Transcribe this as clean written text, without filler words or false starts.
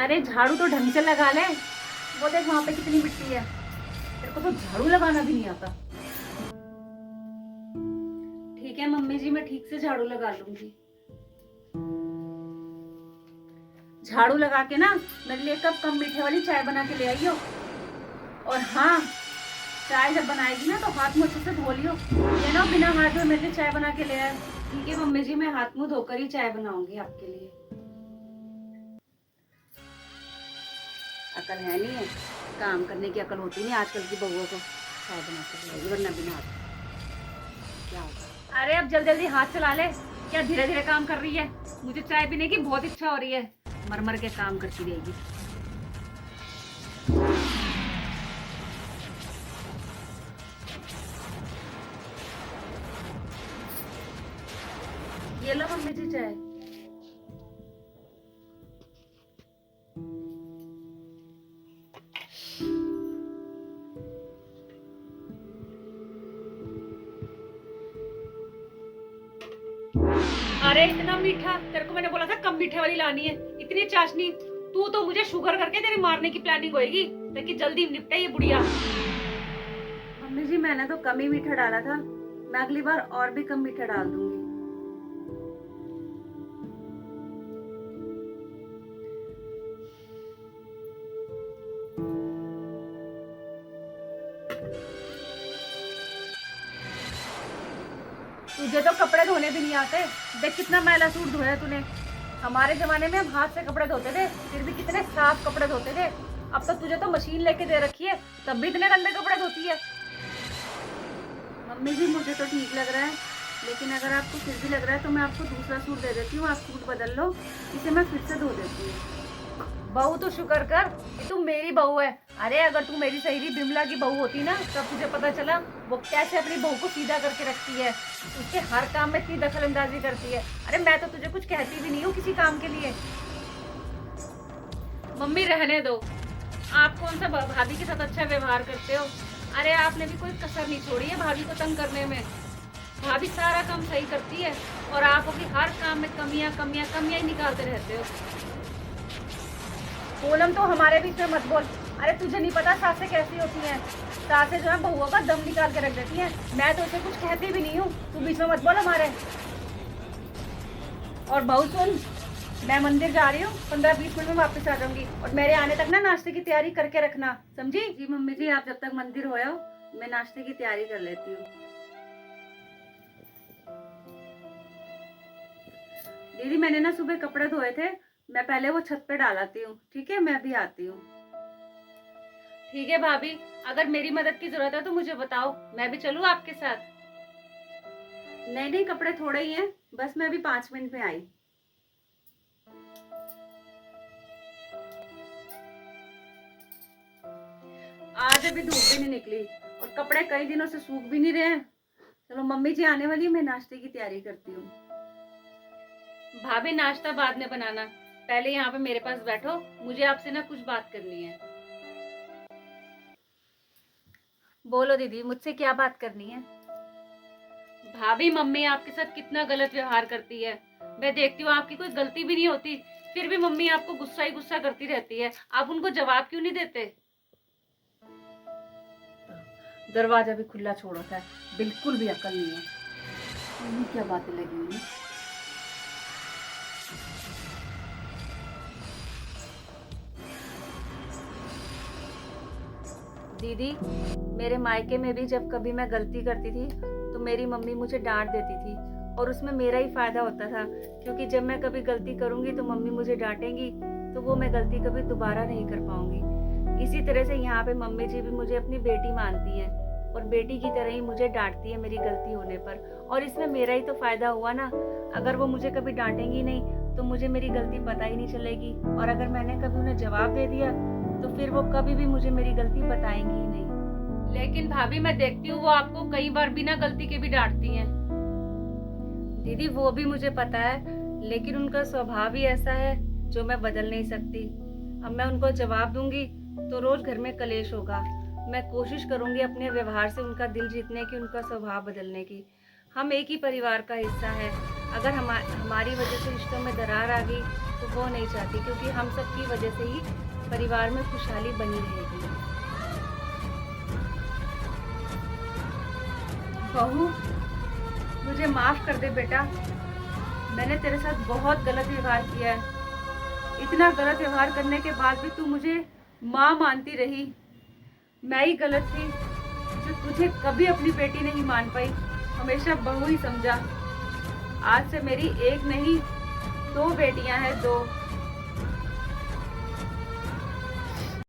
अरे झाड़ू तो ढंग से लगा ले। वो देख वहां पे कितनी मिट्टी है। तेरे को तो झाड़ू लगाना भी नहीं आता। ठीक है मम्मी जी, मैं ठीक से झाड़ू लगा लूंगी। झाड़ू लगा के ना मेरे लिए कम मीठे वाली चाय बना के ले आई हो। और हाँ, चाय जब बनाएगी ना तो हाथ मुंह अच्छे से धो लियो। ये ना बिना हाथ धोए मेरे लिए चाय बना के ले आए। ठीक है मम्मी जी, मैं हाथ मुंह धोकर ही चाय बनाऊंगी आपके लिए। अकल है नहीं है, काम करने की अकल होती नहीं आजकल की बहुओं को। चाय बना के ले आएगी वरना बिना हाथ क्या होगा। अरे अब जल्दी जल्दी हाथ चला ले। क्या धीरे धीरे काम कर रही है? मुझे चाय पीने की बहुत इच्छा हो रही है। मर मर के काम करती रहेगी। ये लो मम्मी जी चाय। अरे इतना मीठा, तेरे को मैंने बोला था कम मीठे वाली लानी है। इतनी चाशनी। तू तो मुझे शुगर करके तेरे मारने की प्लानिंग होएगी ताकि जल्दी निपटे ये बुढ़िया। मम्मी जी मैंने तो कम ही मीठा डाला था। मैं अगली बार और भी कम मीठा डाल दूंगी। तुझे तो कपड़े धोने भी नहीं आते। देख कितना मैला सूट धोया तूने। हमारे जमाने में हम हाथ से कपड़े धोते थे, फिर भी कितने साफ कपड़े धोते थे। अब तो तुझे तो मशीन लेके दे रखी है, तब भी इतने गंदे कपड़े धोती है। मम्मी जी मुझे तो ठीक लग रहा है, लेकिन अगर आपको फिर भी लग रहा है तो मैं आपको दूसरा सूट दे देती हूँ। आप सूट बदल लो, इसे मैं फिर से धो देती हूँ। बहू तो शुक्र कर कि तू मेरी बहू है। अरे अगर तू मेरी सहेली बिमला की बहू होती ना, तब तुझे पता चला वो कैसे अपनी बहू को सीधा करके रखती है। उसके हर काम में इतनी दखल अंदाजी करती है। अरे मैं तो तुझे कुछ कहती भी नहीं हूँ किसी काम के लिए। मम्मी रहने दो। आप कौन सा भाभी के साथ अच्छा व्यवहार करते हो? अरे आपने भी कोई कसर नहीं छोड़ी है भाभी को तंग करने में। भाभी सारा काम सही करती है और आप अपनी हर काम में कमियां कमियां कमियां ही निकालते रहते हो। बोलम तो हमारे बीच में मत बोल। अरे तुझे नहीं पता सासें कैसी होती हैं। सासें जो है बहुओं का दम निकाल के रख देती हैं। मैं तो उसे कुछ कहती भी नहीं हूँ, तू बीच में मत बोल हमारे। और बहू सुन, मैं मंदिर जा रही हूँ, 15-20 मिनट में वापस आ जाऊंगी। और मेरे आने तक ना नाश्ते की तैयारी करके रखना, समझी? जी मम्मी जी, आप जब तक मंदिर हो आओ मैं नाश्ते की तैयारी कर लेती हूँ। दीदी मैंने ना सुबह कपड़े धोए थे, मैं पहले वो छत पे डालाती हूँ। ठीक है, मैं भी आती हूँ। ठीक है भाभी, अगर मेरी मदद की जरूरत है तो मुझे बताओ, मैं भी चलूँ आपके साथ? नहीं नहीं, कपड़े थोड़े ही हैं, बस मैं अभी 5 मिनट में आई। आज अभी धूप भी नहीं निकली और कपड़े कई दिनों से सूख भी नहीं रहे हैं। चलो मम्मी जी आने वाली है, मैं नाश्ते की तैयारी करती हूँ। भाभी नाश्ता बाद में बनाना, पहले यहाँ पे मेरे पास बैठो, मुझे आपसे ना कुछ बात करनी है। बोलो दीदी, मुझसे क्या बात करनी है? भाभी मम्मी आपके साथ कितना गलत व्यवहार करती है। मैं देखती हूँ आपकी कोई गलती भी नहीं होती, फिर भी मम्मी आपको गुस्सा ही गुस्सा करती रहती है। आप उनको जवाब क्यों नहीं देते? दरवाजा भी खुला छोड़ रखा है, बिल्कुल भी अकल नहीं है। ये क्या बातें लगी हुई हैं? दीदी मेरे मायके में भी जब कभी मैं गलती करती थी तो मेरी मम्मी मुझे डांट देती थी और उसमें मेरा ही फायदा होता था, क्योंकि जब मैं कभी गलती करूंगी तो मम्मी मुझे डांटेंगी, तो वो मैं गलती कभी दोबारा नहीं कर पाऊंगी। इसी तरह से यहाँ पे मम्मी जी भी मुझे अपनी बेटी मानती है और बेटी की तरह ही मुझे डांटती है मेरी गलती होने पर। और इसमें मेरा ही तो फायदा हुआ ना। अगर वो मुझे कभी डांटेंगी नहीं तो मुझे मेरी गलती पता ही नहीं चलेगी, और अगर मैंने कभी उन्हें जवाब दे दिया तो फिर वो कभी भी मुझे मेरी गलती बताएंगी ही नहीं। लेकिन भाभी मैं देखती हूँ वो आपको कई बार बिना गलती के भी डांटती हैं। दीदी वो भी मुझे पता है, लेकिन उनका स्वभाव ही ऐसा है जो मैं बदल नहीं सकती। अब मैं उनको जवाब दूंगी तो रोज घर में कलेश होगा। मैं कोशिश करूंगी अपने व्यवहार से उनका दिल जीतने की, उनका स्वभाव बदलने की, हम एक ही परिवार का हिस्सा है। अगर हमारी वजह से रिश्तों में दरार आ गई तो वो नहीं चाहती, क्योंकि हम सब की वजह से ही परिवार में खुशहाली बनी रहेगी। बहू, मुझे माफ़ कर दे बेटा। मैंने तेरे साथ बहुत गलत व्यवहार किया है। इतना गलत व्यवहार करने के बाद भी तू मुझे माँ मानती रही। मैं ही गलत थी जो तुझे कभी अपनी बेटी नहीं मान पाई, हमेशा बहू ही समझा। आज से मेरी एक नहीं, 2 बेटियां हैं, 2।